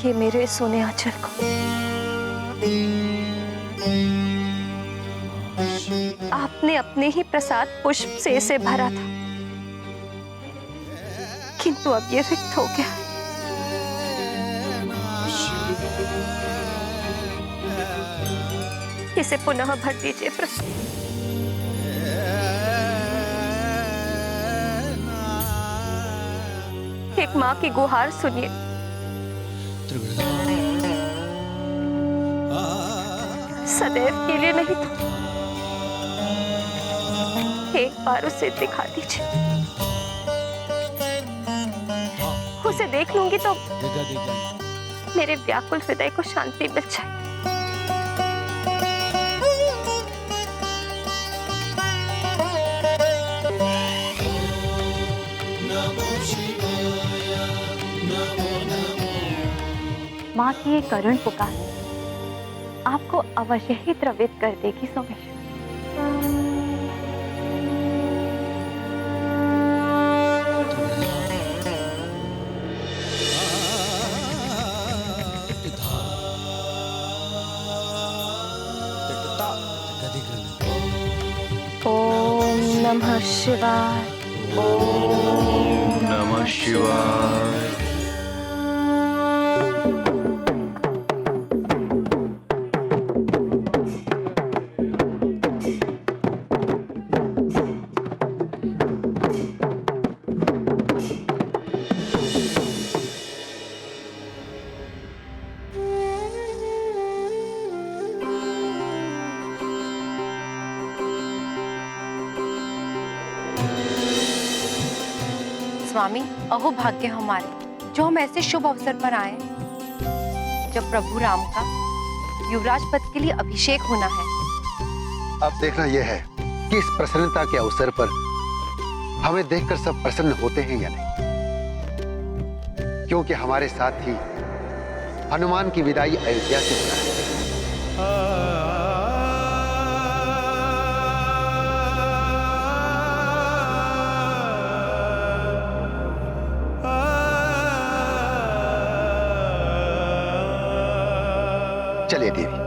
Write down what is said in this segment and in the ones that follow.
देखिए मेरे सोने आंचल को। आपने अपने ही प्रसाद पुष्प से इसे भरा था, किंतु अब ये रिक्त हो गया। इसे पुनः भर दीजिए प्रभु। एक माँ की गुहार सुनिए। सदैव के लिए नहीं तो एक बार उसे दिखा दीजिए। उसे देख लूंगी तो मेरे व्याकुल हृदय को शांति मिल जाए। माँ की ये करुण पुकार आपको अवश्य ही द्रवित कर देगी सोमेश्वर। ओम नमः शिवाय। ओम नमः शिवाय। स्वामी, अहो भाग्य हमारे जो हम ऐसे शुभ अवसर पर आए जब प्रभु राम का युवराज पद के लिए अभिषेक होना है। अब देखना यह है कि इस प्रसन्नता के अवसर पर हमें देखकर सब प्रसन्न होते हैं या नहीं, क्योंकि हमारे साथ ही हनुमान की विदाई अयोध्या से होना है। चलिए देवी।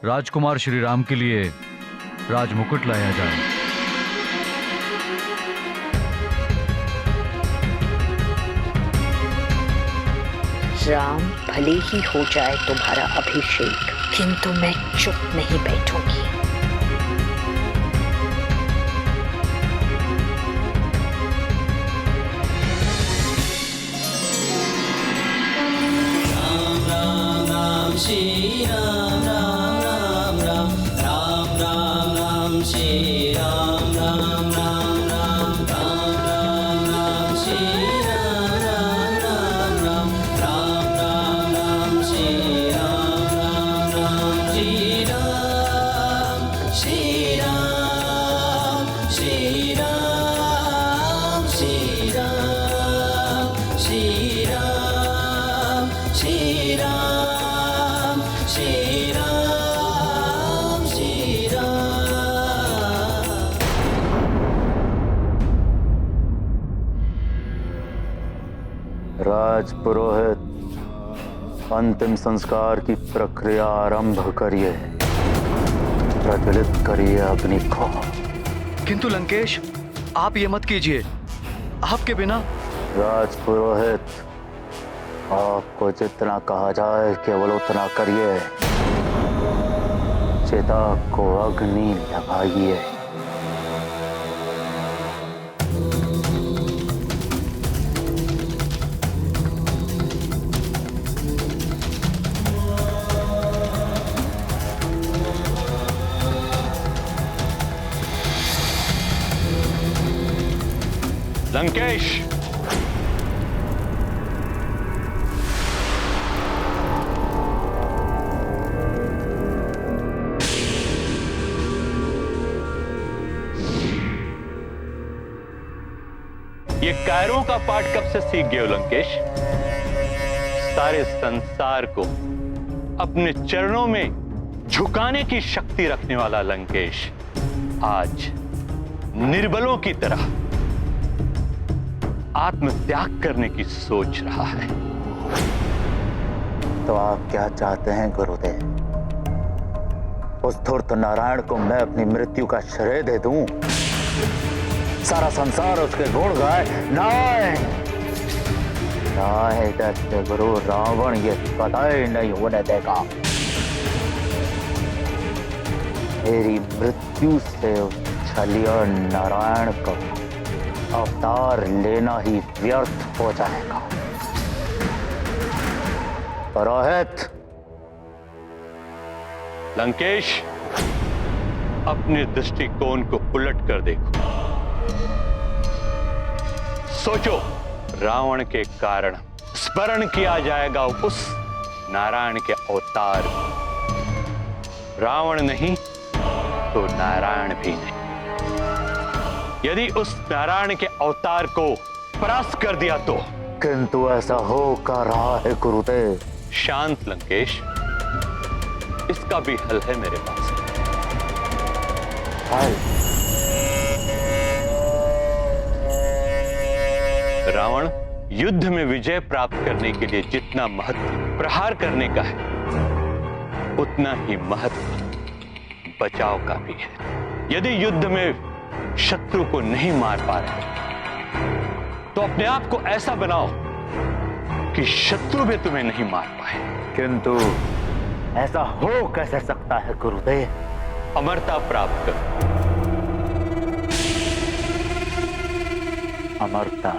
राजकुमार श्री राम के लिए राजमुकुट लाया जाए। राम भले ही हो जाए तुम्हारा अभिषेक, किंतु मैं चुप नहीं बैठूंगी। राम राम राम श्री राम राम राम राम राम राम राम श्री राम राम राम राम राम राम राम श्री राम राम राम राम राम राम राम राजपुरोहित, अंतिम संस्कार की प्रक्रिया आरंभ करिए। प्रज्वलित करिए अग्नि को। किंतु लंकेश, आप ये मत कीजिए। आपके बिना। राजपुरोहित, आपको जितना कहा जाए केवल उतना करिए। चिता को अग्नि लगाइए। लंकेश, ये कायरों का पाठ कब से सीख गए हो लंकेश? सारे संसार को अपने चरणों में झुकाने की शक्ति रखने वाला लंकेश आज निर्बलों की तरह आत्मत्याग करने की सोच रहा है। तो आप क्या चाहते हैं गुरुदेव? उस धूर्त नारायण को मैं अपनी मृत्यु का श्रेय दे दूं? सारा संसार उसके गुण गाए? नहीं दैत्य गुरु रावण ये कदाई नहीं होने देगा। मेरी मृत्यु से उस छलिया नारायण को अवतार लेना ही व्यर्थ हो जाएगा। पुरोहित। लंकेश, अपने दृष्टिकोण को उलट कर देखो। सोचो, रावण के कारण स्मरण किया जाएगा उस नारायण के अवतार। रावण नहीं तो नारायण भी नहीं। यदि उस नारायण के अवतार को परास्त कर दिया तो? किंतु ऐसा हो का रहा है गुरुदेव। शांत लंकेश, इसका भी हल है मेरे पास। हल? रावण युद्ध में विजय प्राप्त करने के लिए जितना महत्व प्रहार करने का है, उतना ही महत्व बचाव का भी है। यदि युद्ध में शत्रु को नहीं मार पा रहे तो अपने आप को ऐसा बनाओ कि शत्रु भी तुम्हें नहीं मार पाए। किंतु ऐसा हो कैसे सकता है गुरुदेव? अमरता प्राप्त करो। अमरता?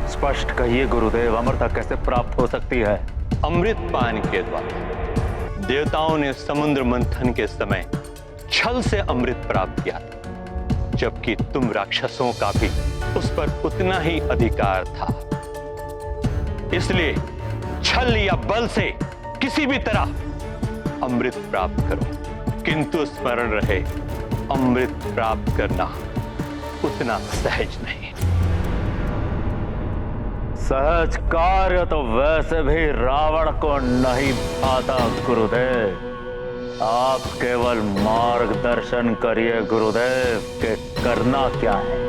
स्पष्ट कहिए गुरुदेव, अमरता कैसे प्राप्त हो सकती है? अमृत पान के द्वारा। देवताओं ने समुद्र मंथन के समय छल से अमृत प्राप्त किया था, जबकि तुम राक्षसों का भी उस पर उतना ही अधिकार था। इसलिए छल या बल से किसी भी तरह अमृत प्राप्त करो, किंतु स्मरण रहे, अमृत प्राप्त करना उतना सहज नहीं। सहज कार्य तो वैसे भी रावण को नहीं आता गुरुदेव। आप केवल मार्गदर्शन करिए गुरुदेव कि करना क्या है।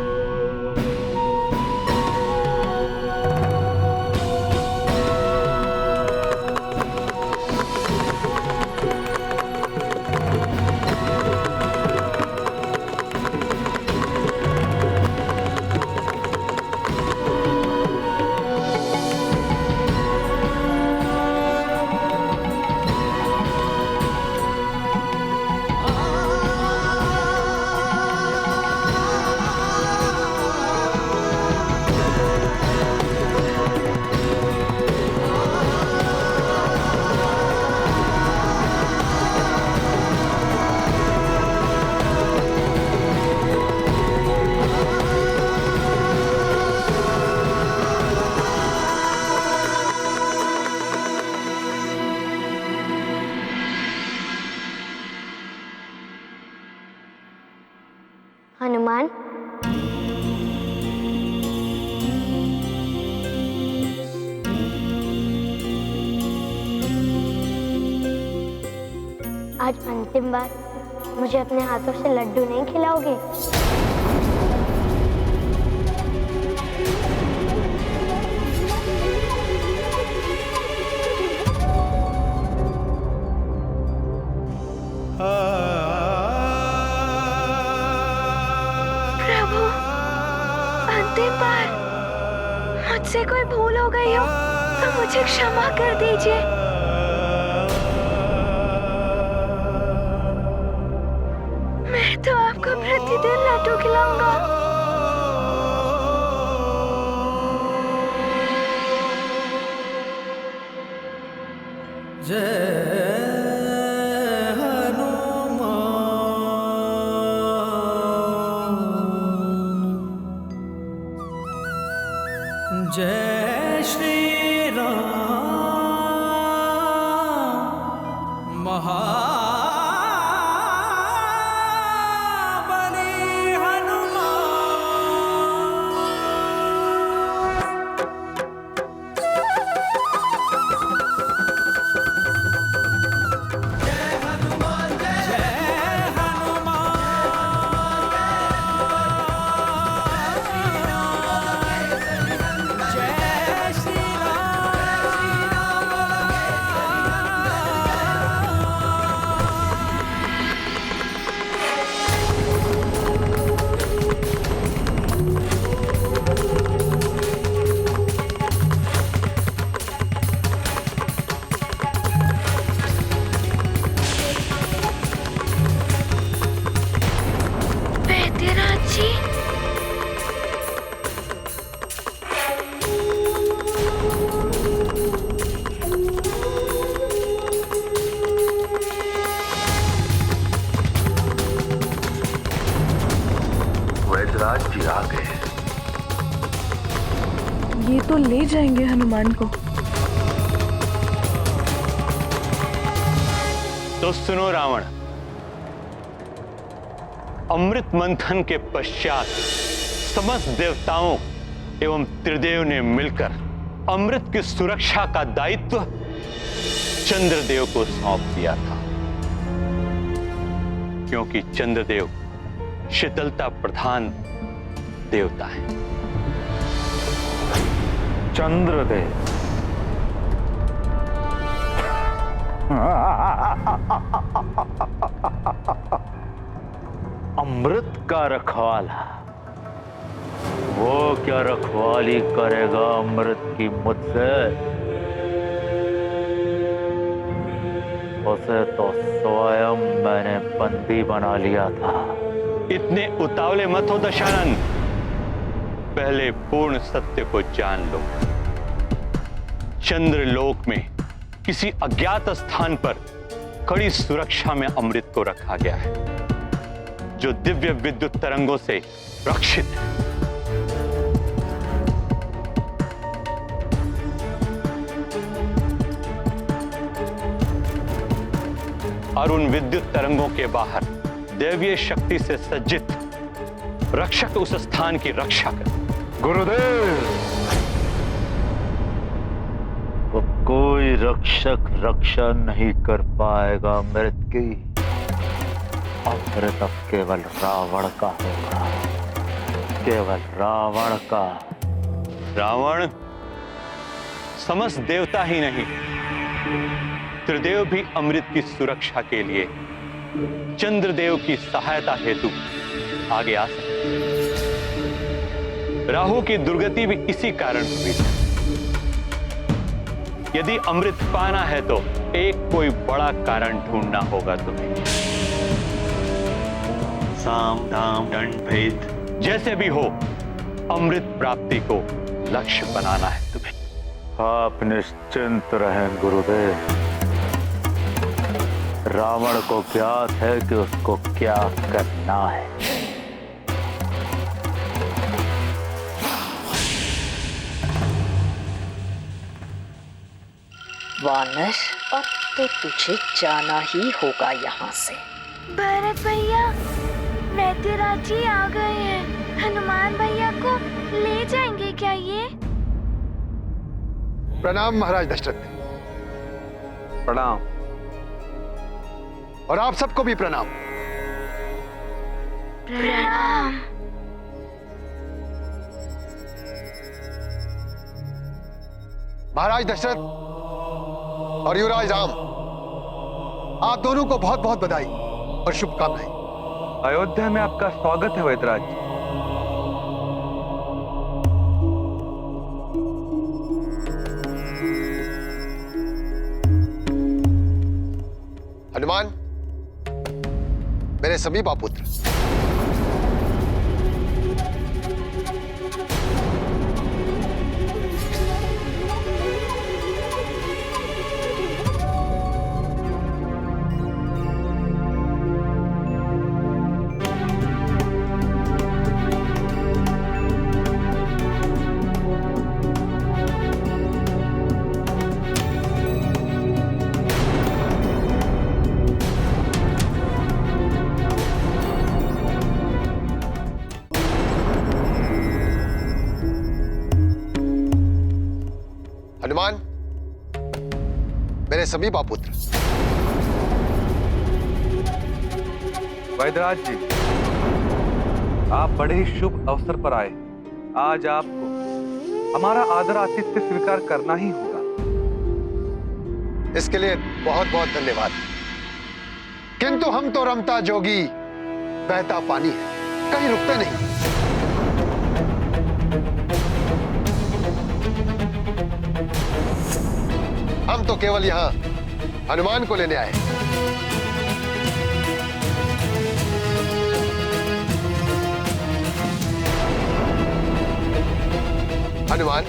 हनुमान, आज अंतिम बार मुझे अपने हाथों से लड्डू नहीं खिलाओगे? गई हूँ तो मुझे क्षमा कर दीजिए। मैं तो आपको प्रतिदिन लड्डू खिलाऊंगा। जय श्री राम महाबली हनुमान। जय हनुमान जय हनुमान। जय श्री वैद्यराज जी, वैद्यराज जी आ गए। ये तो ले जाएंगे हनुमान को। तो सुनो रावण, अमृत मंथन के पश्चात समस्त देवताओं एवं त्रिदेव ने मिलकर अमृत की सुरक्षा का दायित्व चंद्रदेव को सौंप दिया था, क्योंकि चंद्रदेव शीतलता प्रधान देवता है। चंद्रदेव, अमृत का रखवाला, वो क्या रखवाली करेगा अमृत की मुझसे? उसे तो स्वयं मैंने बंदी बना लिया था। इतने उतावले मत हो दशानन, पहले पूर्ण सत्य को जान लो। चंद्रलोक में किसी अज्ञात स्थान पर कड़ी सुरक्षा में अमृत को रखा गया है, जो दिव्य विद्युत तरंगों से रक्षित है। और उन विद्युत तरंगों के बाहर दैवीय शक्ति से सज्जित रक्षक उस स्थान की रक्षा कर। गुरुदेव, वो कोई रक्षक रक्षा नहीं कर पाएगा अमृत की। अमृत अब केवल रावण का होगा, केवल रावण का। रावण समस्त देवता ही नहीं, त्रिदेव भी अमृत की सुरक्षा के लिए चंद्रदेव की सहायता हेतु आगे आ सकते। राहु की दुर्गति भी इसी कारण हुई है। यदि अमृत पाना है तो एक कोई बड़ा कारण ढूंढना होगा तुम्हें। साम दाम दंड भेद जैसे भी हो, अमृत प्राप्ति को लक्ष्य बनाना है तुम्हें। आप निश्चिंत रहें गुरुदेव। रावण को ज्ञात है कि उसको क्या करना है। वानर, अब तो तुझे जाना ही होगा यहाँ से। भरत भैया, वैद्यराज जी आ गए हैं। हनुमान भैया को ले जाएंगे क्या ये? प्रणाम महाराज दशरथ। प्रणाम। और आप सबको भी प्रणाम। प्रणाम। महाराज दशरथ और युवराज राम, आप दोनों को बहुत बहुत बधाई और शुभकामनाएं। अयोध्या में आपका स्वागत है वैद्यराज जी। हनुमान, मेरे सभी पुत्र, हनुमान, मेरे सभी पुत्र, वैद्यराज जी, आप बड़े ही शुभ अवसर पर आए। आज आपको हमारा आदर आतिथ्य स्वीकार करना ही होगा। इसके लिए बहुत बहुत धन्यवाद। किंतु हम तो रमता जोगी बहता पानी है, कहीं रुकते नहीं। हम तो केवल यहां हनुमान को लेने आए। हनुमान,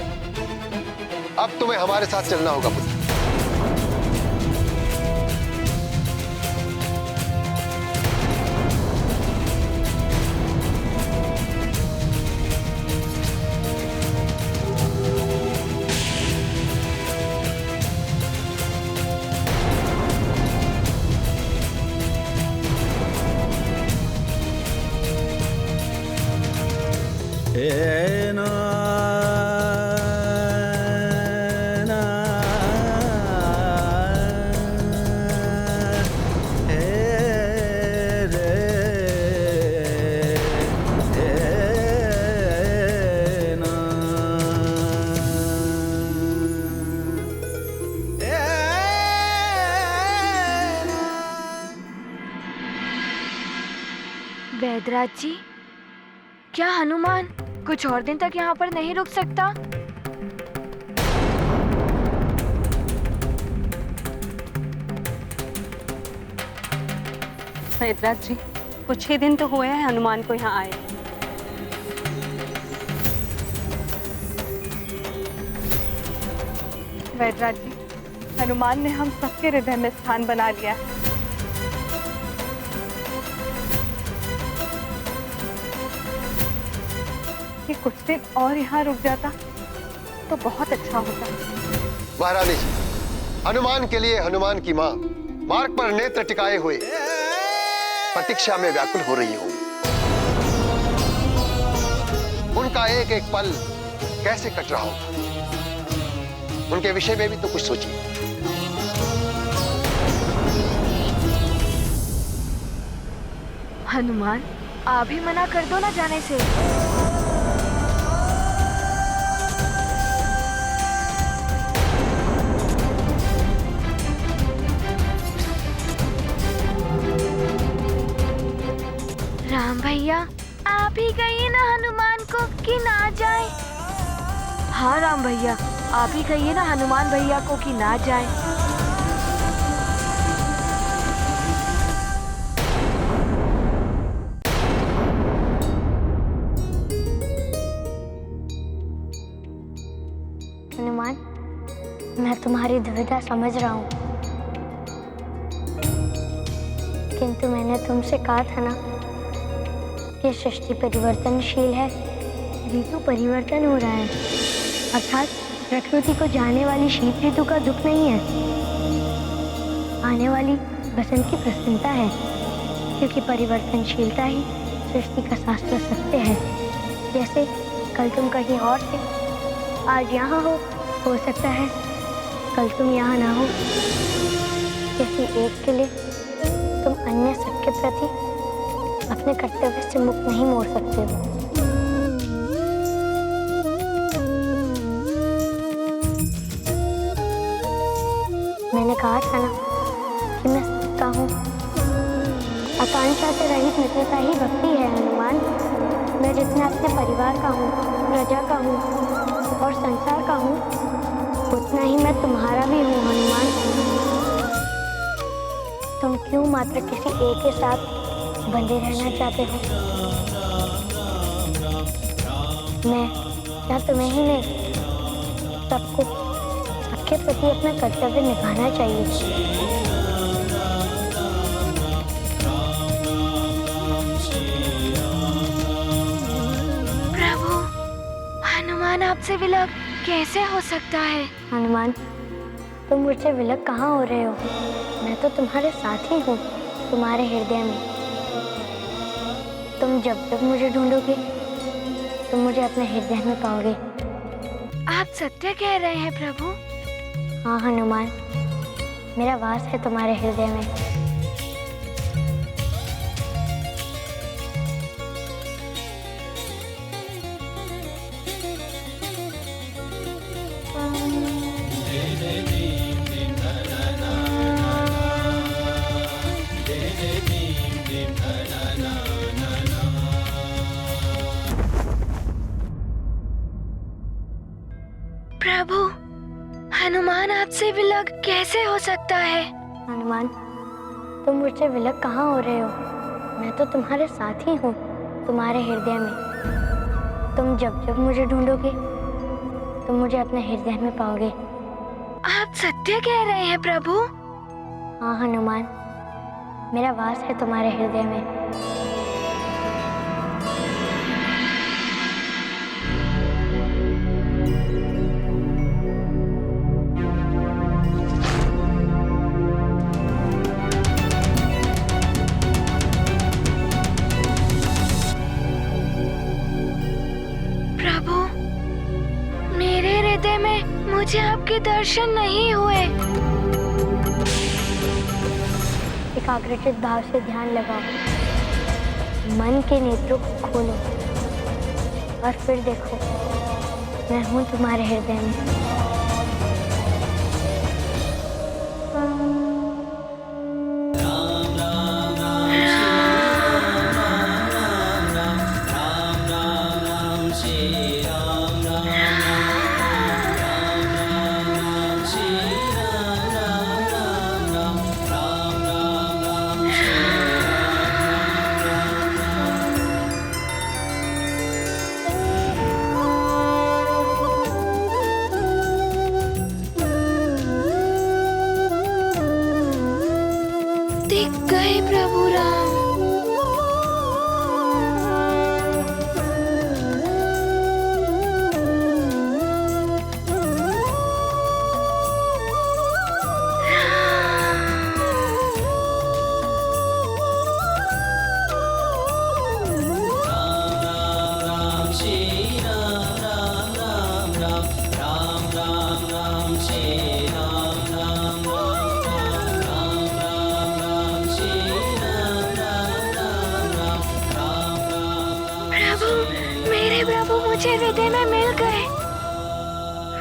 अब तुम्हें हमारे साथ चलना होगा पुत्र। वैद्यराज जी, क्या हनुमान कुछ और दिन तक यहाँ पर नहीं रुक सकता? वैद्यराज जी, कुछ ही दिन तो हुए हैं हनुमान को यहाँ आए। वैद्यराज जी, हनुमान ने हम सबके हृदय में स्थान बना लिया है। कि कुछ दिन और यहाँ रुक जाता तो बहुत अच्छा होता। महारानी जी, हनुमान के लिए हनुमान की माँ मार्ग पर नेत्र टिकाए हुए प्रतीक्षा में व्याकुल हो रही होगी। उनका एक एक पल कैसे कट रहा होगा, उनके विषय में भी तो कुछ सोचिए। हनुमान, आप भी मना कर दो ना जाने से। राम भैया, आप ही कहिए ना हनुमान को कि ना जाए। हाँ राम भैया, आप ही कहिए ना हनुमान भैया को कि ना जाए। हनुमान, मैं तुम्हारी दुविधा समझ रहा हूँ, किंतु मैंने तुमसे कहा था ना कि सृष्टि परिवर्तनशील है, ऋतु परिवर्तन हो रहा है, अर्थात प्रकृति को जाने वाली शीत ऋतु का दुख नहीं है, आने वाली बसंत की प्रसन्नता है, क्योंकि परिवर्तनशीलता ही सृष्टि का शास्त्र सत्य है। जैसे कल तुम कहीं और थे, आज यहाँ हो सकता है कल तुम यहाँ ना हो। किसी एक के लिए तुम अन्य सबके प्रति अपने कर्तव्य से मुख नहीं मोड़ सकते हो। मैंने कहा था ना कि मैं सत्ता हूँ। आकांक्षा से रहित मित्रता ही भक्ति है हनुमान। मैं जितना अपने परिवार का हूँ, प्रजा का हूँ और संसार का हूँ, उतना ही मैं तुम्हारा भी हूँ हनुमान। तुम मात्र किसी एक के साथ बंधे रहना चाहते हो? मैं क्या तुम्हें ही नहीं, सबको सबके प्रति अपना कर्तव्य निभाना चाहिए। प्रभु, हनुमान आपसे विलग कैसे हो सकता है? हनुमान, तुम मुझसे विलग कहाँ हो रहे हो? मैं तो तुम्हारे साथ ही हूँ, तुम्हारे हृदय में। तुम जब जब मुझे ढूंढोगे, तुम मुझे अपने हृदय में पाओगे। आप सत्य कह रहे हैं प्रभु? हाँ हनुमान, मेरा वास है तुम्हारे हृदय में। प्रभु, हनुमान आपसे विलग कैसे हो सकता है? हनुमान, तुम मुझसे विलग कहाँ हो रहे हो? मैं तो तुम्हारे साथ ही हूँ, तुम्हारे हृदय में। तुम जब जब मुझे ढूंढोगे, तुम मुझे अपने हृदय में पाओगे। आप सत्य कह रहे हैं प्रभु? हाँ हनुमान, मेरा वास है तुम्हारे हृदय में। मुझे आपके दर्शन नहीं हुए। एकाग्रचित भाव से ध्यान लगाओ, मन के नेत्रों को खोलो और फिर देखो, मैं हूँ तुम्हारे हृदय में। दिख गए प्रभु राम। मेरे प्रभु मुझे हृदय में मिल गए।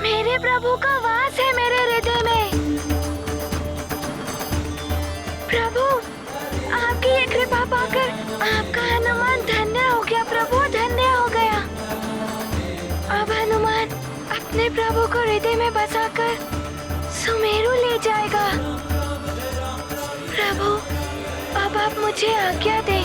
मेरे प्रभु का वास है मेरे हृदय में। प्रभु, आपकी ये कृपा पाकर आपका हनुमान धन्य हो गया। प्रभु धन्य हो गया। अब हनुमान अपने प्रभु को हृदय में बसाकर सुमेरु ले जाएगा। प्रभु, अब आप मुझे आज्ञा दें।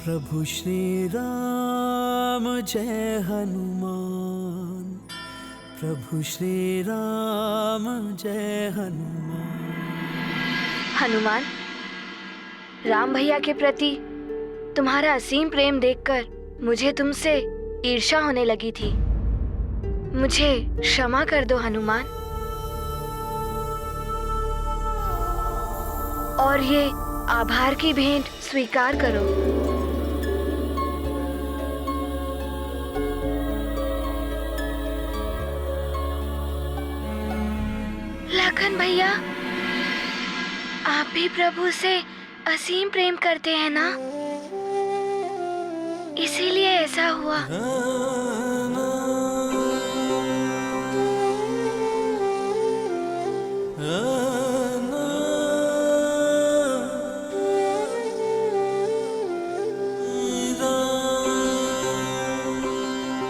प्रभु श्री राम जय हनुमान, प्रभु श्री राम जय हनुमान। हनुमान, राम भैया के प्रति तुम्हारा असीम प्रेम देखकर मुझे तुमसे ईर्ष्या होने लगी थी। मुझे क्षमा कर दो हनुमान। और ये आभार की भेंट स्वीकार करो। लखन भैया, आप भी प्रभु से असीम प्रेम करते हैं ना, इसीलिए ऐसा हुआ।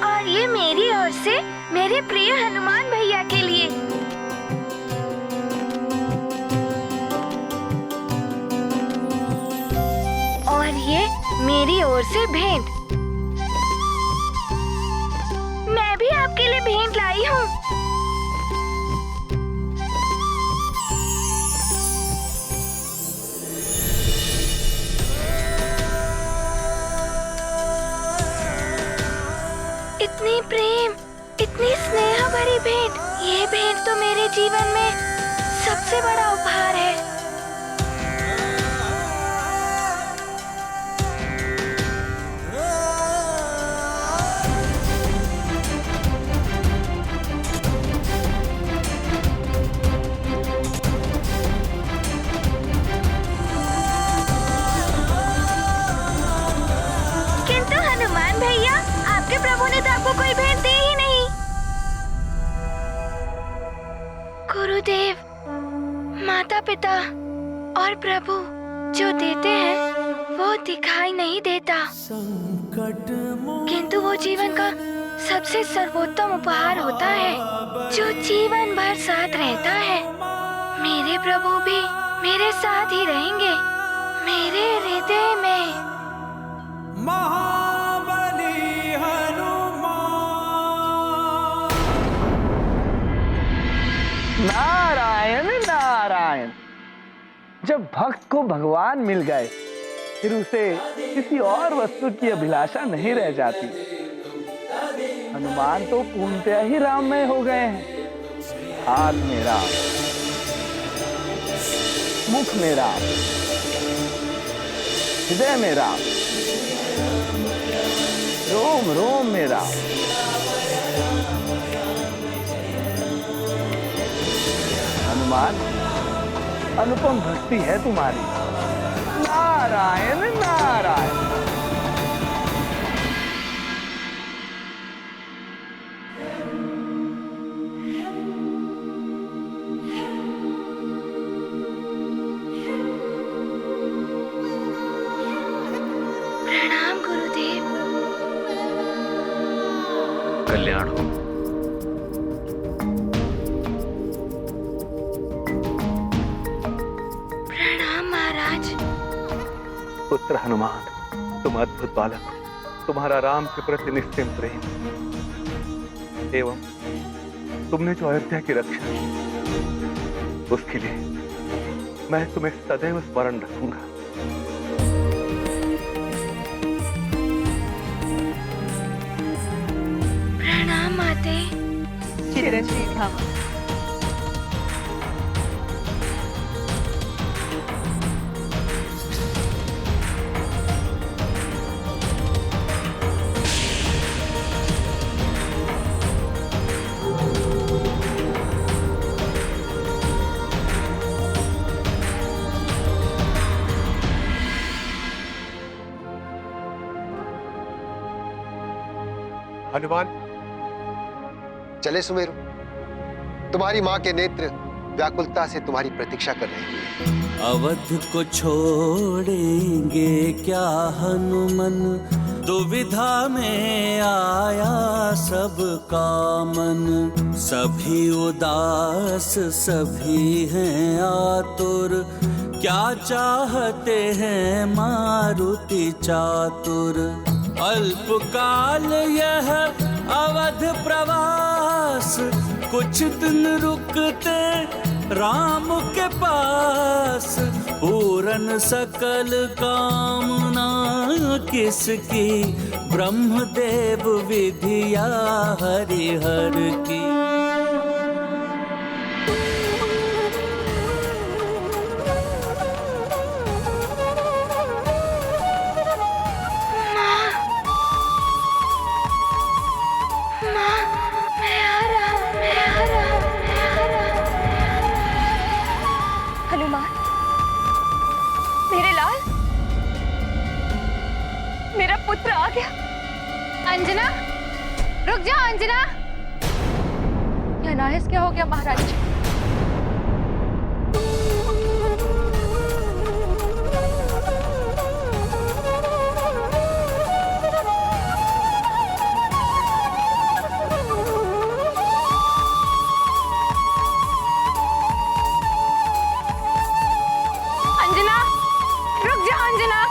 और ये मेरी ओर से मेरे प्रिय हनुमान भैया के लिए। और ये मेरी ओर से भेंट। मैं भी आपके लिए भेंट लाई हूँ। इतनी प्रेम, इतनी स्नेह भरी भेंट, ये भेंट तो मेरे जीवन में सबसे बड़ा उपहार है। किंतु हनुमान भैया, आपके प्रभु ने तो आपको कोई भेंट दी ही नहीं। गुरुदेव, माता पिता और प्रभु जो देते हैं वो दिखाई नहीं देता, किंतु वो जीवन का सबसे सर्वोत्तम उपहार होता है जो जीवन भर साथ रहता है। मेरे प्रभु भी मेरे साथ ही रहेंगे, मेरे हृदय में। नारायण नारायण। जब भक्त को भगवान मिल गए फिर उसे किसी और वस्तु की अभिलाषा नहीं रह जाती। हनुमान तो पूर्णतया ही राममय हो गए हैं। हाथ में राम, मुख में राम, हृदय में राम, रोम रोम में राम। हनुमान, अनुपम भक्ति है तुम्हारी। नारायण नारायण। प्रणाम गुरुदेव। कल्याण हो। प्रणाम महाराज। पुत्र हनुमान, तुम अद्भुत बालक हो। तुम्हारा राम के प्रति निश्चित प्रेम एवं तुमने जो अयोध्या की रक्षा की, उसके लिए मैं तुम्हें सदैव स्मरण रखूंगा। प्रणाम माते। चिरंजीवी भव। हनुमान, चले सुमेरु। तुम्हारी माँ के नेत्र व्याकुलता से तुम्हारी प्रतीक्षा कर रहे हैं। अवध को छोड़ेंगे क्या हनुमन, दुविधा में आया सब का मन। सभी उदास सभी हैं आतुर, क्या चाहते हैं मारुति चातुर। अल्पकाल यह अवध प्रवास, कुछ दिन रुकते राम के पास। पूरन सकल कामना किसकी, ब्रह्मदेव विधिया हरिहर की। गया। अंजना, रुक जाओ अंजना। क्या अनायास क्या हो गया महारानी जी? अंजना, रुक जाओ अंजना।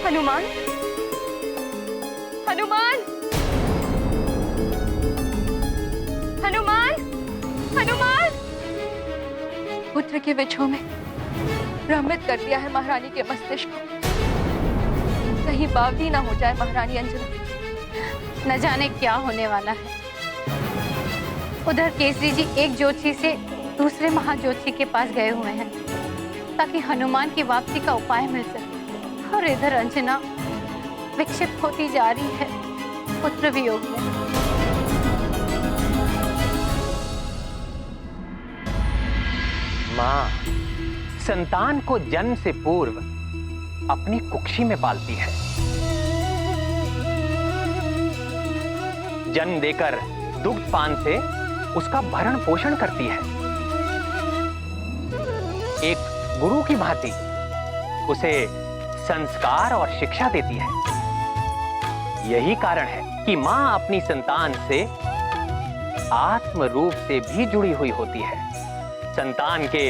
हनुमान, हनुमान, हनुमान, हनुमान! पुत्र के विछोह में भ्रमित कर दिया है महारानी के मस्तिष्क को। कहीं बावली ना हो जाए महारानी अंजना। न जाने क्या होने वाला है। उधर केसरी जी एक ज्योतिषी से दूसरे महाज्योतिषी के पास गए हुए हैं ताकि हनुमान की वापसी का उपाय मिल सके, और इधर अंजना विक्षिप्त होती जा रही है पुत्र वियोग में। माँ संतान को जन्म से पूर्व अपनी कुक्षी में पालती है। जन्म देकर दुग्ध पान से उसका भरण पोषण करती है। एक गुरु की भांति उसे संस्कार और शिक्षा देती है। यही कारण है कि मां अपनी संतान से आत्म रूप से भी जुड़ी हुई होती है। संतान के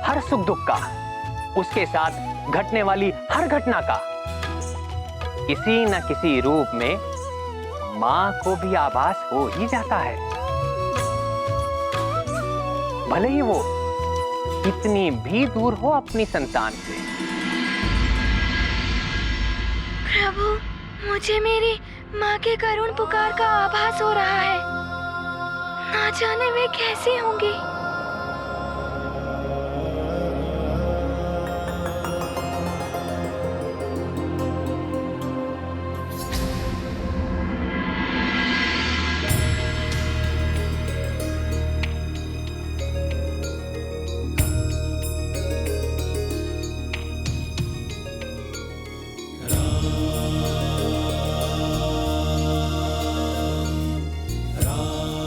हर सुख दुख का, उसके साथ घटने वाली हर घटना का किसी न किसी रूप में मां को भी आभास हो ही जाता है, भले ही वो कितनी भी दूर हो अपनी संतान से। प्रभु, मुझे मेरी माँ के करुण पुकार का आभास हो रहा है। ना जाने वे कैसी होंगी।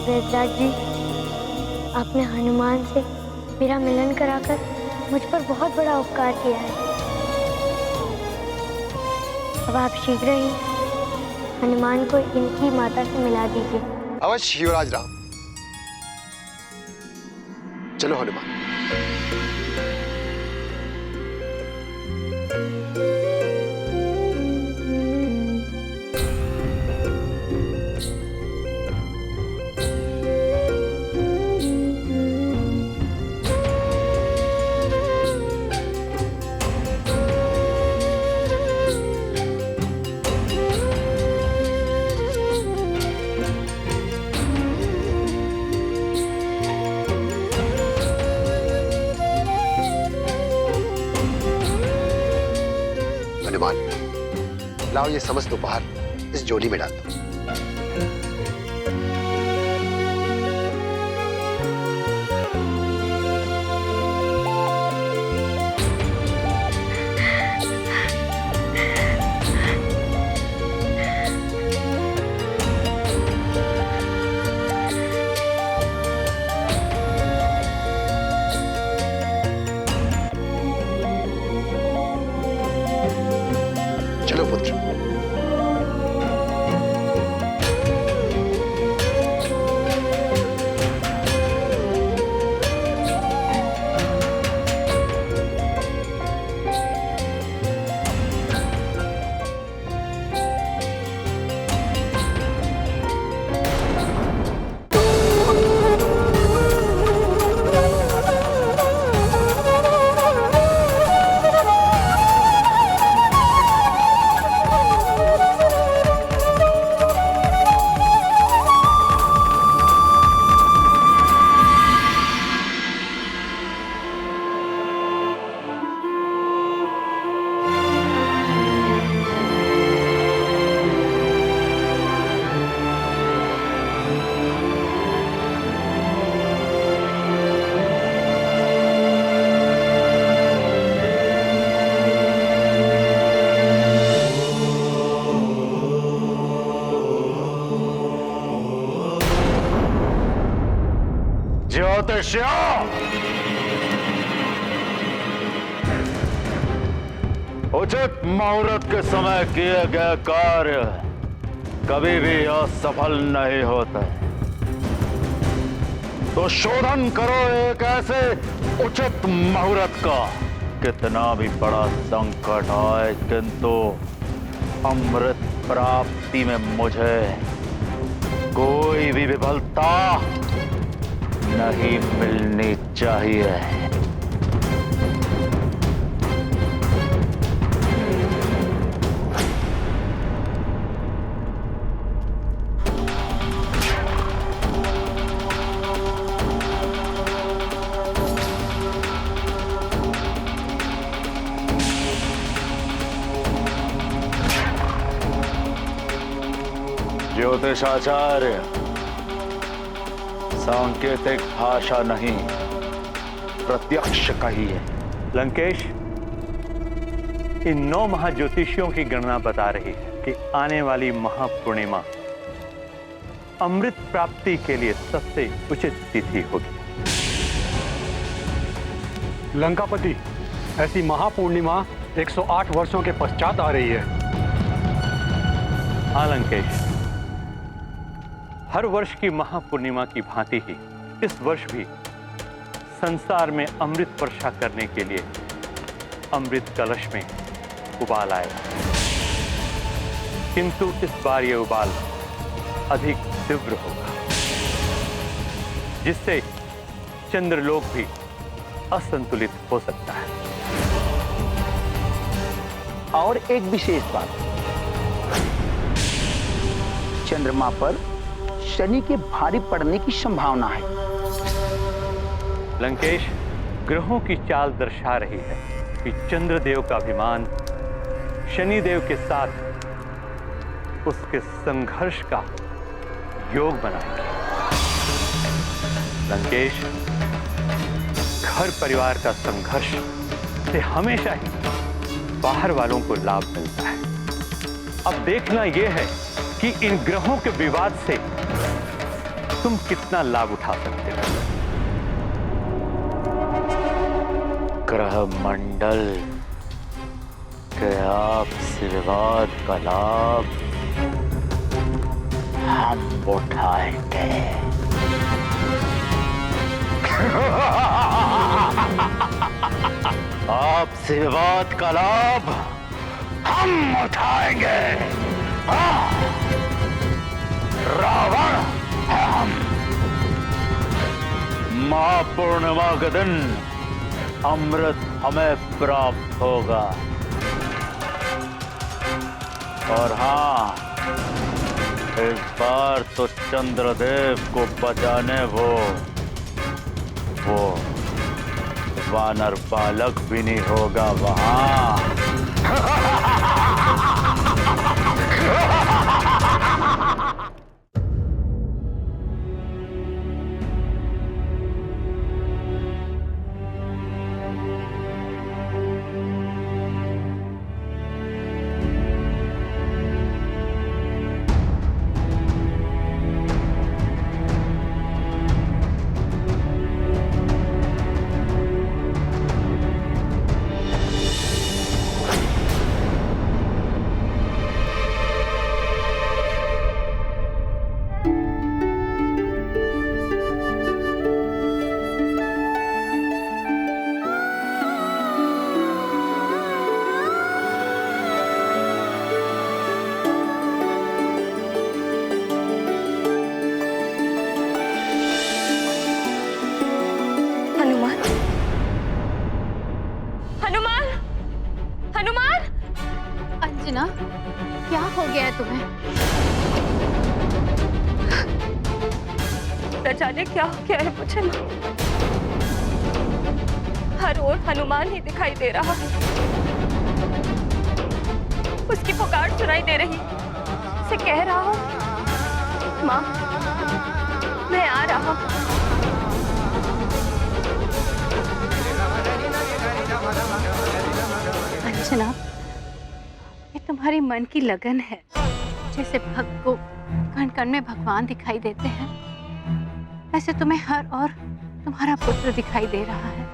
वेदराज जी, आपने हनुमान से मेरा मिलन कराकर मुझ पर बहुत बड़ा उपकार किया है। अब आप शीघ्र ही हनुमान को इनकी माता से मिला दीजिए। अवश्य युवराज राम। चलो हनुमान। लाओ ये समस्त उपहार इस झोली में डाल दो। चलो पुत्र, ज्योतिषिया, उचित मुहूर्त के समय किए गए कार्य कभी भी असफल नहीं होते। तो शोधन करो एक ऐसे उचित मुहूर्त का, कितना भी बड़ा संकट आए किंतु अमृत प्राप्ति में मुझे कोई भी विफलता नहीं मिलनी चाहिए। ज्योतिषाचार्य, सांकेतिक भाषा नहीं, प्रत्यक्ष कहिए। लंकेश, इन 9 महाज्योतिषियों की गणना बता रही है कि आने वाली महापूर्णिमा अमृत प्राप्ति के लिए सबसे उचित तिथि होगी। लंकापति, ऐसी महापूर्णिमा 108 वर्षों के पश्चात आ रही है। हाँ लंकेश, हर वर्ष की महापूर्णिमा की भांति ही इस वर्ष भी संसार में अमृत वर्षा करने के लिए अमृत कलश में उबाल आएगा, किंतु इस बार यह उबाल अधिक तीव्र होगा, जिससे चंद्रलोक भी असंतुलित हो सकता है। और एक विशेष बात, चंद्रमा पर शनि के भारी पड़ने की संभावना है। लंकेश, ग्रहों की चाल दर्शा रही है कि चंद्रदेव का अभिमान शनिदेव के साथ उसके संघर्ष का योग बनाएंगे। लंकेश, घर परिवार का संघर्ष से हमेशा ही बाहर वालों को लाभ मिलता है। अब देखना यह है कि इन ग्रहों के विवाद से तुम कितना लाभ उठा सकते हो। ग्रह मंडल के आपसी विवाद का लाभ हम उठाएंगे। आपसी विवाद का लाभ हम उठाएंगे। रावण हम। महापूर्णिमा के दिन अमृत हमें प्राप्त होगा। और हाँ, इस बार तो चंद्रदेव को बचाने वो वानर बालक भी नहीं होगा वहां। अंजना, क्या हो गया है तुम्हें? न जाने क्या हो गया है मुझे माँ। हर ओर हनुमान ही दिखाई दे रहा है। उसकी पुकार सुनाई दे रही। उसे कह रहा हूँ, माँ मैं आ रहा हूँ। अंजना, ये तुम्हारी मन की लगन है। जैसे भक्त को कण कण में भगवान दिखाई देते हैं, ऐसे तुम्हें हर और तुम्हारा पुत्र दिखाई दे रहा है,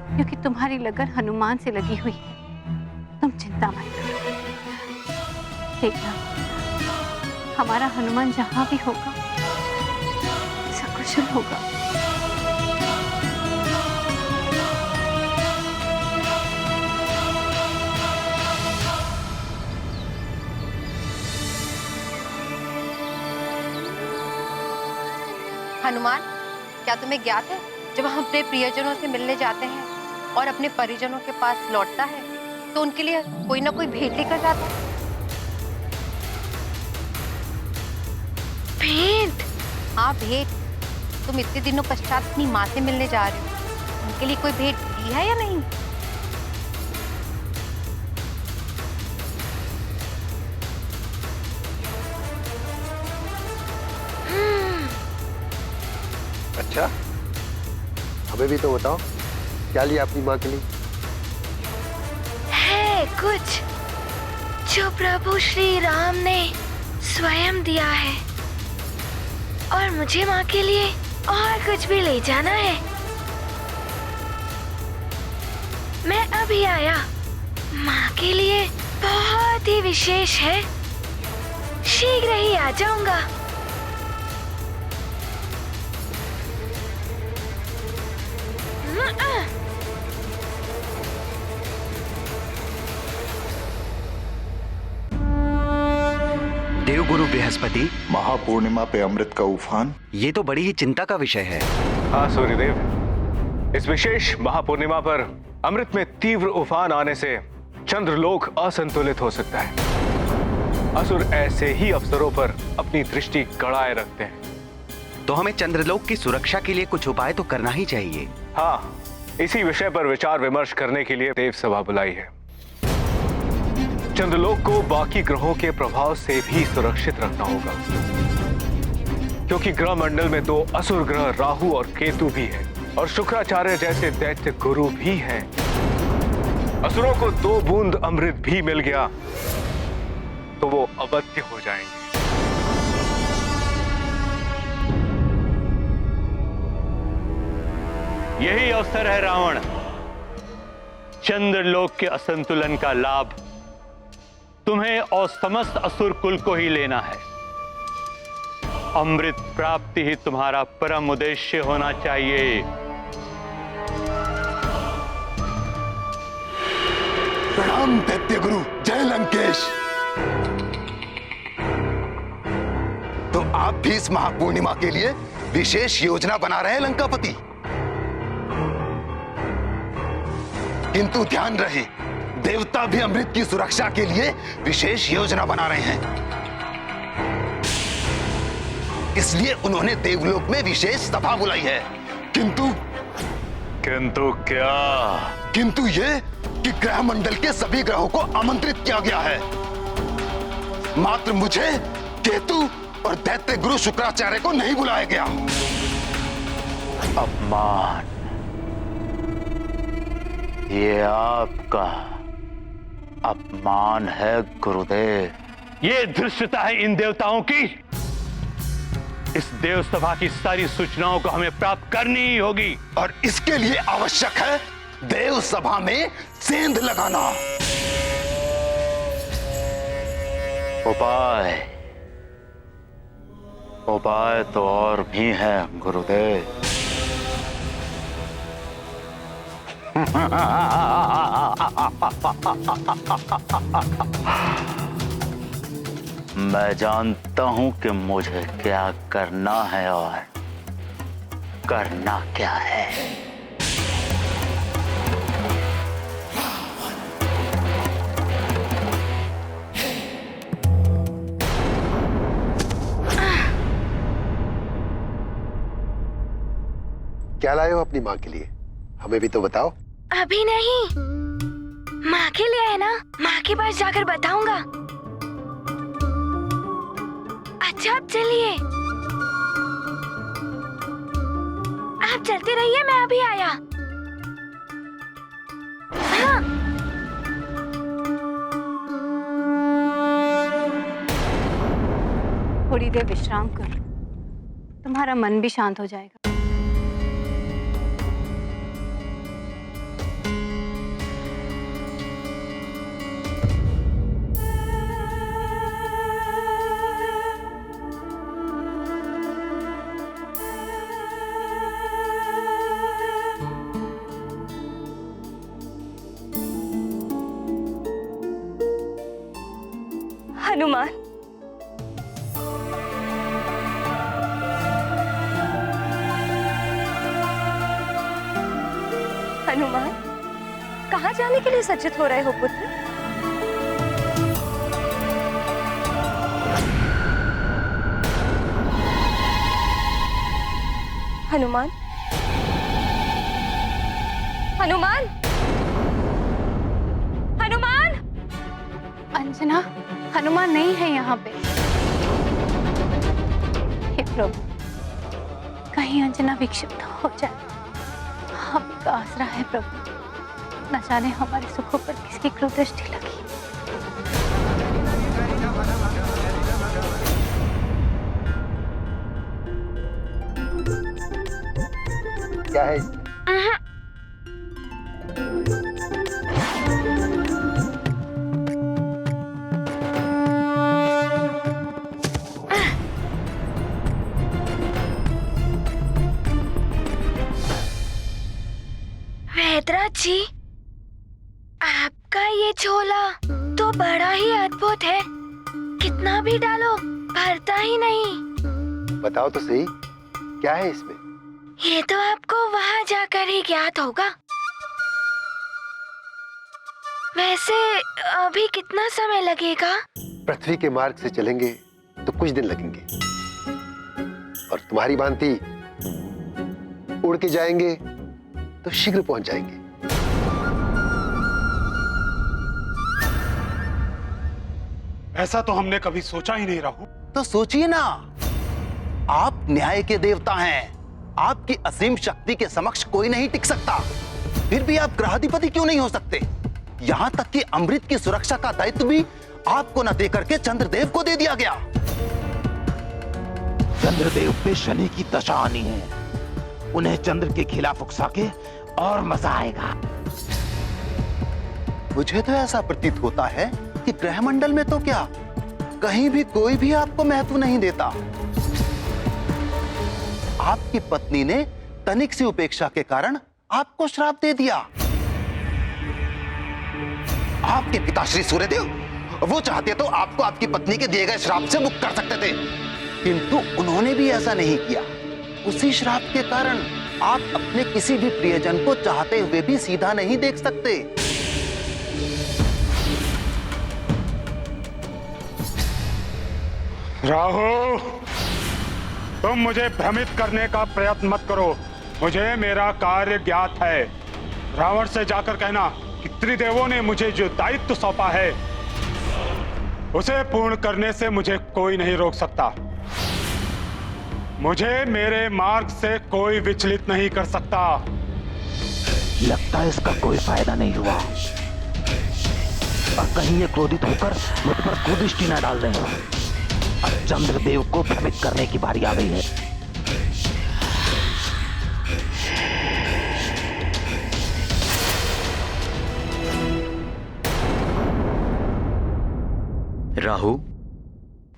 क्योंकि तुम्हारी लगन हनुमान से लगी हुई है। तुम चिंता मत करो। देखना, हमारा हनुमान जहां भी होगा सकुशल होगा। हनुमान, क्या तुम्हें ज्ञात है जब हम अपने प्रियजनों से मिलने जाते हैं और अपने परिजनों के पास लौटता है तो उनके लिए कोई ना कोई भेंट लेकर जाता है? भेंट? हाँ, भेंट। तुम इतने दिनों पश्चात अपनी माँ से मिलने जा रहे हो, उनके लिए कोई भेंट दी है या नहीं? अच्छा, हमें भी तो बताओ, क्या लिया अपनी माँ के लिए? है कुछ जो प्रभु श्री राम ने स्वयं दिया है, और मुझे माँ के लिए और कुछ भी ले जाना है। मैं अभी आया। माँ के लिए बहुत ही विशेष है, शीघ्र ही आ जाऊंगा। देवगुरु बृहस्पति, महापूर्णिमा पे अमृत का उफान, ये तो बड़ी ही चिंता का विषय है। हाँ सूर्यदेव, इस विशेष महापूर्णिमा पर अमृत में तीव्र उफान आने से चंद्रलोक असंतुलित हो सकता है। असुर ऐसे ही अवसरों पर अपनी दृष्टि गड़ाए रखते हैं। तो हमें चंद्रलोक की सुरक्षा के लिए कुछ उपाय तो करना ही चाहिए। हाँ, इसी विषय पर विचार विमर्श करने के लिए देव सभा बुलाई है। चंद्रलोक को बाकी ग्रहों के प्रभाव से भी सुरक्षित रखना होगा, क्योंकि ग्रह मंडल में 2 असुर ग्रह राहु और केतु भी हैं, और शुक्राचार्य जैसे दैत्य गुरु भी हैं। असुरों को 2 बूंद अमृत भी मिल गया तो वो अवध्य हो जाएंगे। यही अवसर है रावण, चंद्रलोक के असंतुलन का लाभ तुम्हें और समस्त असुर कुल को ही लेना है। अमृत प्राप्ति ही तुम्हारा परम उद्देश्य होना चाहिए। प्रणाम दैत्य गुरु, जय लंकेश। तो आप भी इस महापूर्णिमा के लिए विशेष योजना बना रहे हैं लंकापति, किंतु ध्यान रहे, देवता भी अमृत की सुरक्षा के लिए विशेष योजना बना रहे हैं। इसलिए उन्होंने देवलोक में विशेष सभा बुलाई है। किंतु क्या? किंतु ये कि ग्रह मंडल के सभी ग्रहों को आमंत्रित किया गया है, मात्र मुझे, केतु और दैत्य गुरु शुक्राचार्य को नहीं बुलाया गया। अपमान, ये आपका अपमान है गुरुदेव। ये धृष्टता है इन देवताओं की। इस देव सभा की सारी सूचनाओं को हमें प्राप्त करनी ही होगी, और इसके लिए आवश्यक है देव सभा में सेंध लगाना। उपाय तो और भी है गुरुदेव। मैं जानता हूं कि मुझे क्या करना है और करना क्या है। क्या लाए हो अपनी माँ के लिए? हमें भी तो बताओ। अभी नहीं, माँ के लिए है ना, माँ के पास जाकर बताऊंगा। अच्छा, आप चलिए, आप चलते रहिए, मैं अभी आया। हाँ। थोड़ी देर विश्राम करो, तुम्हारा मन भी शांत हो जाएगा। हनुमान, हनुमान, कहाँ जाने के लिए सज्जित हो रहे हो पुत्र? हनुमान, हनुमान, हनुमान! अंजना, हनुमान नहीं है यहाँ पे। हे प्रभु, कहीं अंजना विक्षिप्त हो जाए। हम का आसरा है प्रभु, न जाने हमारे सुखों पर किसकी क्रूर दृष्टि लगी। क्या है? वेदराज जी, आपका ये झोला तो बड़ा ही अद्भुत है। कितना भी डालो भरता ही नहीं। बताओ तो सही, क्या है इसमें? ये तो आपको वहाँ जाकर ही ज्ञात होगा। वैसे अभी कितना समय लगेगा? पृथ्वी के मार्ग से चलेंगे तो कुछ दिन लगेंगे, और तुम्हारी भांति उड़ के जाएंगे तो शीघ्र पहुंच जाएंगे। ऐसा तो हमने कभी सोचा ही नहीं राहु। तो सोचिए ना, आप न्याय के देवता हैं, आपकी असीम शक्ति के समक्ष कोई नहीं टिक सकता। फिर भी आप ग्रहाधिपति क्यों नहीं हो सकते? यहां तक कि अमृत की सुरक्षा का दायित्व भी आपको न देकर के चंद्रदेव को दे दिया गया। चंद्रदेव पे शनि की दशा आनी है, उन्हें चंद्र के खिलाफ उकसा के और मजा आएगा। मुझे तो ऐसा प्रतीत होता है कि ग्रहमंडल में तो क्या, कहीं भी कोई भी आपको महत्व नहीं देता। आपकी पत्नी ने तनिक सी उपेक्षा के कारण आपको श्राप दे दिया। आपके पिता श्री सूर्यदेव, वो चाहते तो आपको आपकी पत्नी के दिए गए श्राप से मुक्त कर सकते थे, किंतु उन्होंने भी ऐसा नहीं किया। उसी श्राप के कारण आप अपने किसी भी प्रियजन को चाहते हुए भी सीधा नहीं देख सकते। राहु, तुम मुझे भ्रमित करने का प्रयत्न मत करो। मुझे मेरा कार्य ज्ञात है। रावण से जाकर कहना कि त्रिदेवों ने मुझे जो दायित्व सौंपा है उसे पूर्ण करने से मुझे कोई नहीं रोक सकता। मुझे मेरे मार्ग से कोई विचलित नहीं कर सकता। लगता है इसका कोई फायदा नहीं हुआ, और कहीं ये क्रोधित होकर मुझ पर कुदृष्टि न डाल दें। अब चंद्रदेव को भ्रमित करने की बारी आ गई है। राहु,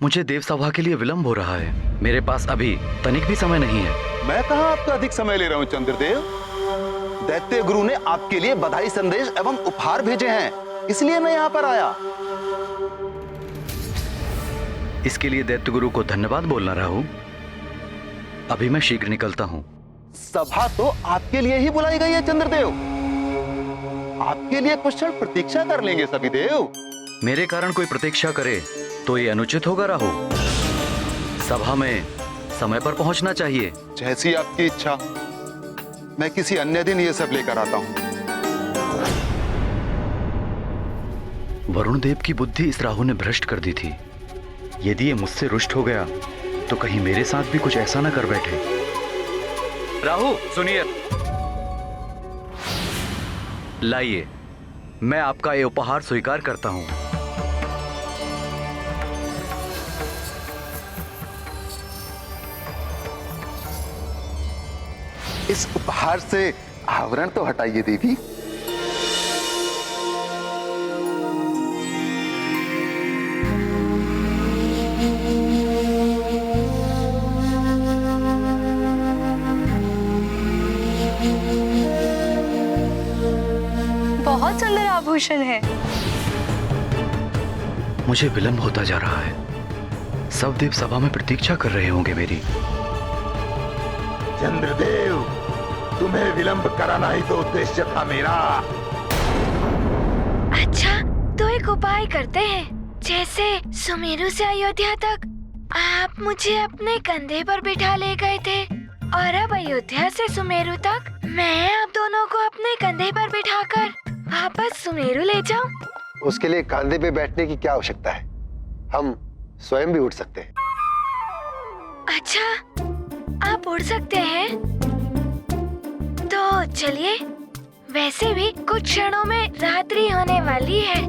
मुझे देवसभा के लिए विलंब हो रहा है। मेरे पास अभी तनिक भी समय नहीं है। मैं कहां आपका अधिक समय ले रहा हूं चंद्रदेव। दैत्य गुरु ने आपके लिए बधाई संदेश एवं उपहार भेजे हैं, इसलिए मैं यहां पर आया। इसके लिए दैत्य गुरु को धन्यवाद बोलना राहु। अभी मैं शीघ्र निकलता हूं। सभा तो आपके लिए ही बुलाई गई है चंद्रदेव। आपके लिए कुछ क्षण प्रतीक्षा कर लेंगे सभी देव। मेरे कारण कोई प्रतीक्षा करे तो ये अनुचित होगा राहु। सभा में समय पर पहुंचना चाहिए। जैसी आपकी इच्छा, मैं किसी अन्य दिन ये सब लेकर आता हूं। वरुण देव की बुद्धि इस राहु ने भ्रष्ट कर दी थी। यदि ये मुझसे रुष्ट हो गया तो कहीं मेरे साथ भी कुछ ऐसा ना कर बैठे। राहु सुनिए, लाइए, मैं आपका ये उपहार स्वीकार करता हूं। इस उपहार से आवरण तो हटाइए देवी। बहुत सुंदर आभूषण है। मुझे विलंब होता जा रहा है। सब देव सभा में प्रतीक्षा कर रहे होंगे मेरी। चंद्रदेव, तुम्हें विलंब कराना ही तो उद्देश्य था मेरा। अच्छा, तो एक उपाय करते हैं। जैसे सुमेरु से अयोध्या तक आप मुझे अपने कंधे पर बिठा ले गए थे, और अब अयोध्या से सुमेरु तक मैं आप दोनों को अपने कंधे पर बिठाकर वापस सुमेरु ले जाऊं। उसके लिए कंधे पे बैठने की क्या आवश्यकता है? हम स्वयं भी उड़ सकते हैं। अच्छा, आप उड़ सकते हैं? तो चलिए, वैसे भी कुछ क्षणों में रात्रि होने वाली है।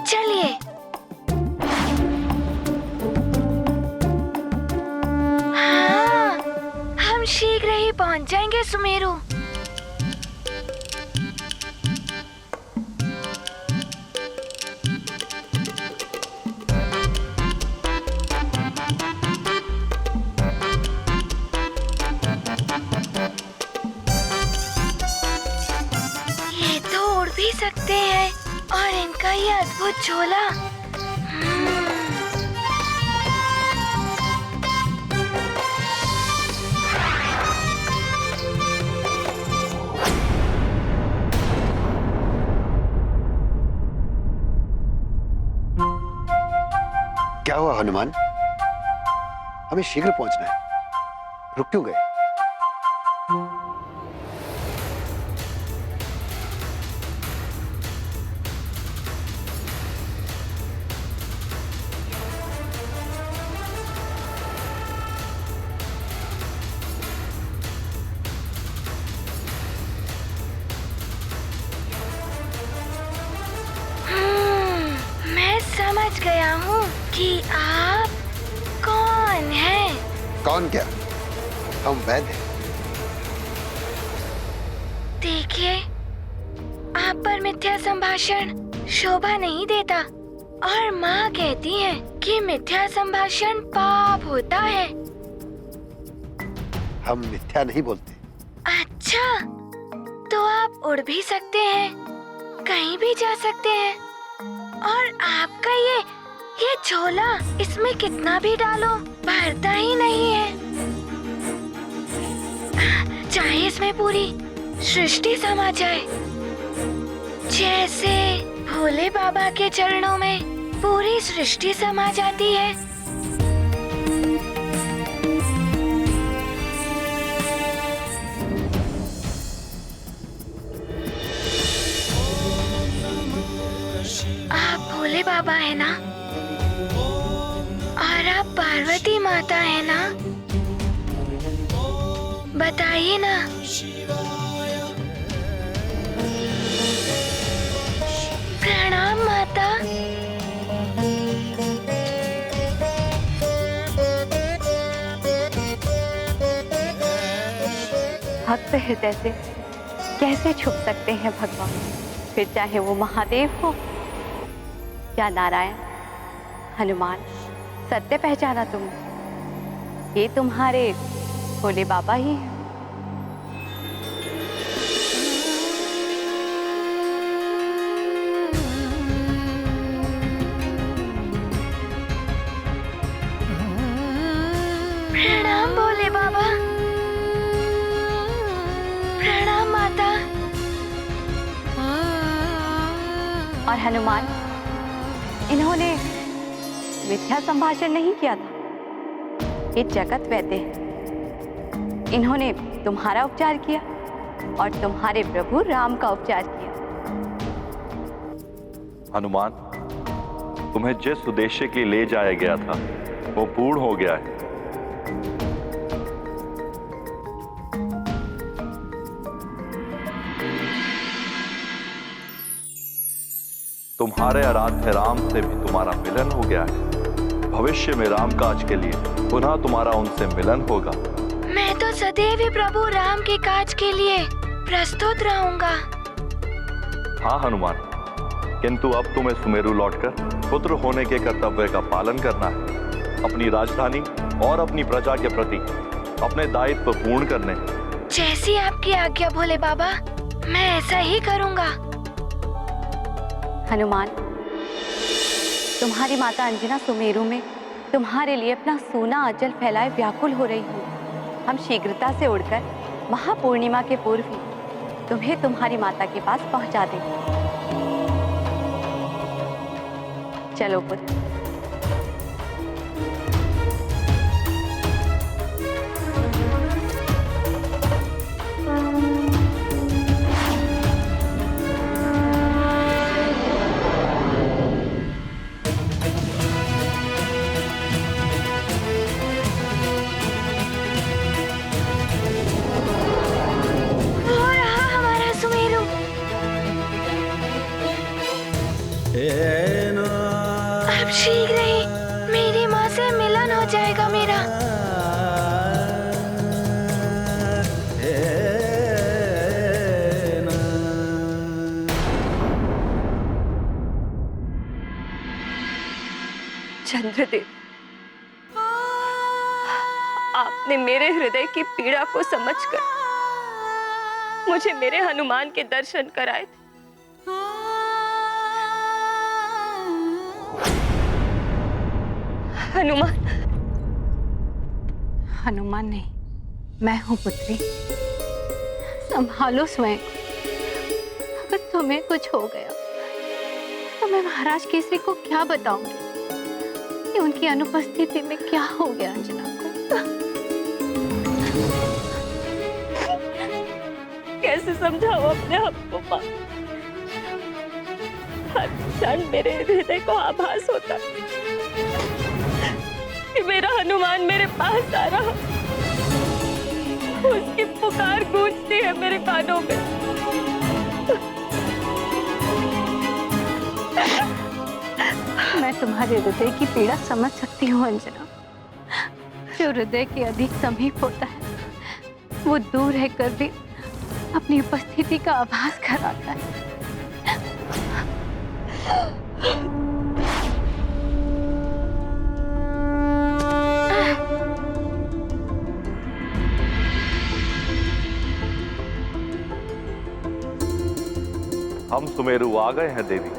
चलिए। हाँ, हम शीघ्र ही पहुंच जाएंगे सुमेरु। ये तो उड़ भी सकते हैं, और इनका ये अद्भुत झोला। क्या हुआ हनुमान? हमें शीघ्र पहुंचना है, रुक क्यों गए? मैं समझ गया हूँ कि आप कौन हैं। कौन क्या? हम वैद्य हैं। देखिए, आप पर मिथ्या संभाषण शोभा नहीं देता, और माँ कहती है कि मिथ्या संभाषण पाप होता है। हम मिथ्या नहीं बोलते। अच्छा, तो आप उड़ भी सकते हैं, कहीं भी जा सकते हैं, और आपका ये झोला, इसमें कितना भी डालो भरता ही नहीं है। चाहे इसमें पूरी सृष्टि समा जाए, जैसे भोले बाबा के चरणों में पूरी सृष्टि समा जाती है। आप भोले बाबा है ना, और आप पार्वती माता है ना? बताइए ना। प्रणाम माता। भक्त हृदय से कैसे छुप सकते हैं भगवान, फिर चाहे वो महादेव हो या नारायण। हनुमान, सत्य पहचाना तुम, ये तुम्हारे भोले बाबा ही हैं। प्रणाम भोले बाबा। प्रणाम माता। और हनुमान, इन्होंने मिथ्या संभाषण नहीं किया था। ये जगत वैद्य हैं। इन्होंने तुम्हारा उपचार किया और तुम्हारे प्रभु राम का उपचार किया। हनुमान, तुम्हें जिस उद्देश्य के लिए ले जाया गया था वो पूर्ण हो गया है। तुम्हारे आराध्य राम से भी तुम्हारा मिलन हो गया है। भविष्य में रामकाज के लिए पुनः तुम्हारा उनसे मिलन होगा। मैं तो सदैव ही प्रभु राम के काज के लिए प्रस्तुत रहूंगा। हाँ हनुमान, किंतु अब तुम्हें सुमेरु लौटकर पुत्र होने के कर्तव्य का पालन करना है। अपनी राजधानी और अपनी प्रजा के प्रति अपने दायित्व पूर्ण करने हैं। जैसी आपकी आज्ञा भोले बाबा, मैं ऐसा ही करूंगा। हनुमान, तुम्हारी माता अंजना सुमेरु में तुम्हारे लिए अपना सोना आंचल फैलाए व्याकुल हो रही हूँ। हम शीघ्रता से उड़कर महापूर्णिमा के पूर्व ही तुम्हें तुम्हारी माता के पास पहुंचा देंगे। चलो पुत्र। अब शीघ्र ही मेरी माँ से मिलन हो जाएगा मेरा। चंद्रदेव, आपने मेरे हृदय की पीड़ा को समझकर मुझे मेरे हनुमान के दर्शन कराए थे। हनुमान। हनुमान नहीं, मैं हूं पुत्री। संभालो स्वयं। अगर तुम्हें कुछ हो गया तो मैं महाराज केसरी को क्या बताऊंगी कि उनकी अनुपस्थिति में क्या हो गया अंजना को। कैसे समझाओ अपने आप को मां? हर क्षण मेरे हृदय को आभास होता कि मेरा हनुमान मेरे पास आ रहा। उसकी पुकार गूंजती है मेरे कानों में। मैं तुम्हारे हृदय की पीड़ा समझ सकती हूँ अंजना। जो हृदय के अधिक समीप होता है वो दूर रहकर भी अपनी उपस्थिति का आभास कराता है। हम सुमेरु आ गए हैं देवी।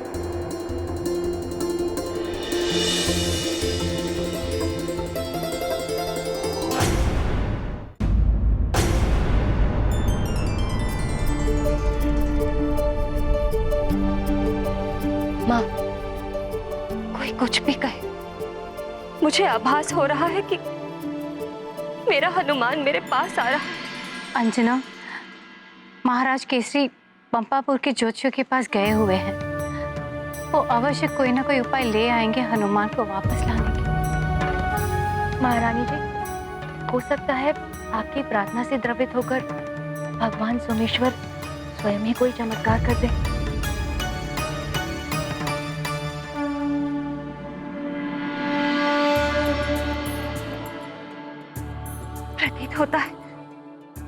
माँ, कोई कुछ भी कहे, मुझे आभास हो रहा है कि मेरा हनुमान मेरे पास आ रहा है। अंजना, महाराज केसरी पंपापुर के ज्योतिषियों के पास गए हुए हैं। वो अवश्य कोई ना कोई उपाय ले आएंगे हनुमान को वापस लाने के। महारानी जी, हो सकता है आपकी प्रार्थना से द्रवित होकर भगवान सोमेश्वर स्वयं ही कोई चमत्कार कर दे। प्रतीत होता है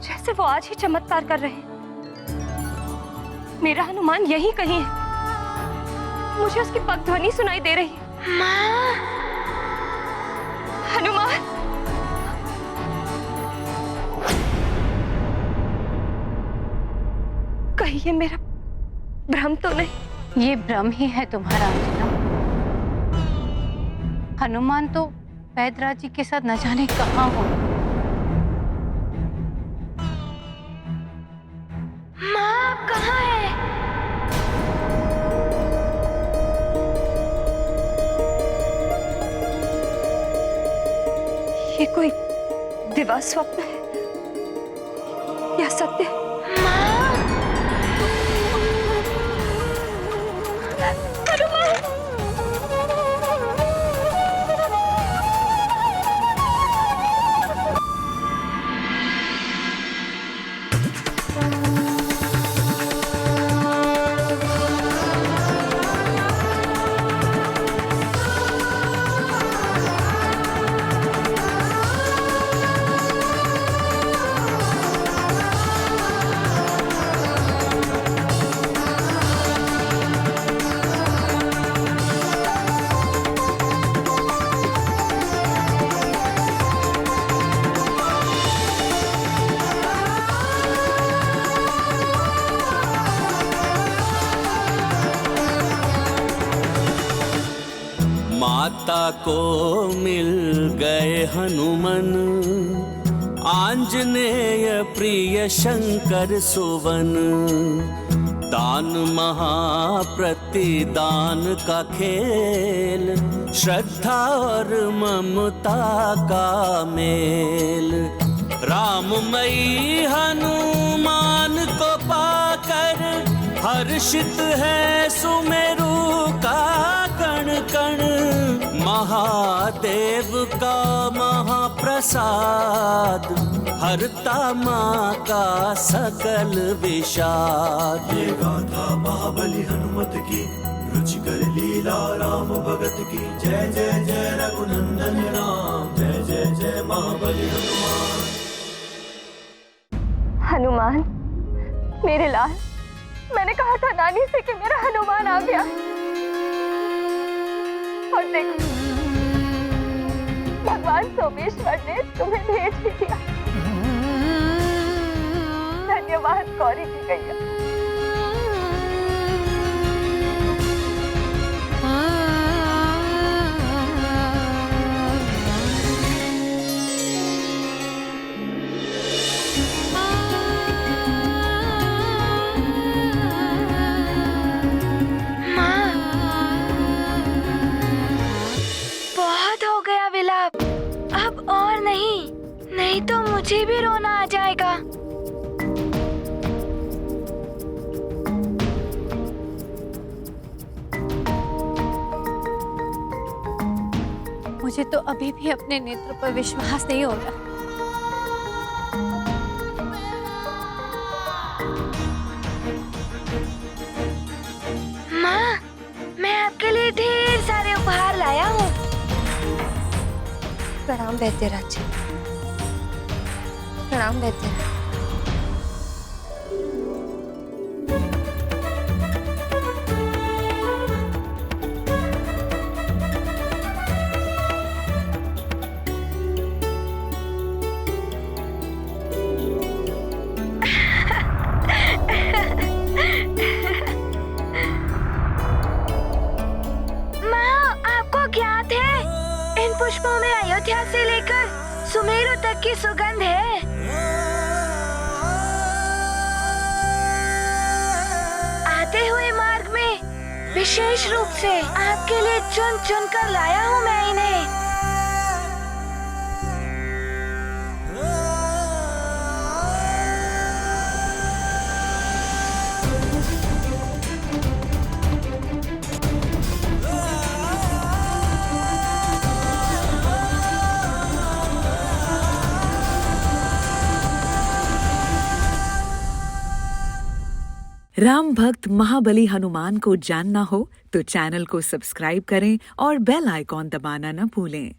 जैसे वो आज ही चमत्कार कर रहे हैं। मेरा हनुमान यहीं कहीं है। मुझे उसकी पगध्वनि सुनाई दे रही है। माँ! हनुमान! कहीं ये मेरा भ्रम तो नहीं? ये भ्रम ही है तुम्हारा अंजना। हनुमान तो वैद्यराज जी के साथ न जाने कहाँ हो। माँ कहाँ है? ये कोई दिवा स्वप्न है या सत्य? माँ! हनुमान! माता को मिल गए हनुमन, आंजनेय प्रिय शंकर सुवन। दान महाप्रतिदान का खेल, श्रद्धा और ममता का मेल। राममयी हनुमान को पाकर हर्षित है सुमेरु का कण कण। महादेव का महाप्रसाद, हरता माँ का सकल विषाद। ये गाथा महाबली हनुमत की, रुचिकर लीला राम भगत की। जय जय जय रघुनंदन राम, जय जय जय महाबली हनुमान। हनुमान, मेरे लाल, मैंने कहा था नानी से कि मेरा हनुमान आ गया, और देखो भगवान सोमेश्वर ने तुम्हें भेज भी दिया। धन्यवाद गौरी जी गैया। अब और नहीं, नहीं तो मुझे भी रोना आ जाएगा। मुझे तो अभी भी अपने नेत्र पर विश्वास नहीं हो रहा। माँ, मैं आपके लिए ढेर सारे उपहार लाया हूँ। प्रणाम वैद्यराज जी। प्रणाम वैद्यराज। पुष्पों में अयोध्या से लेकर सुमेरु तक की सुगंध है। आते हुए मार्ग में विशेष रूप से आपके लिए चुन चुन कर लाया हूँ मैं इन्हें। राम भक्त महाबली हनुमान को जानना हो तो चैनल को सब्सक्राइब करें और बेल आइकॉन दबाना न भूलें।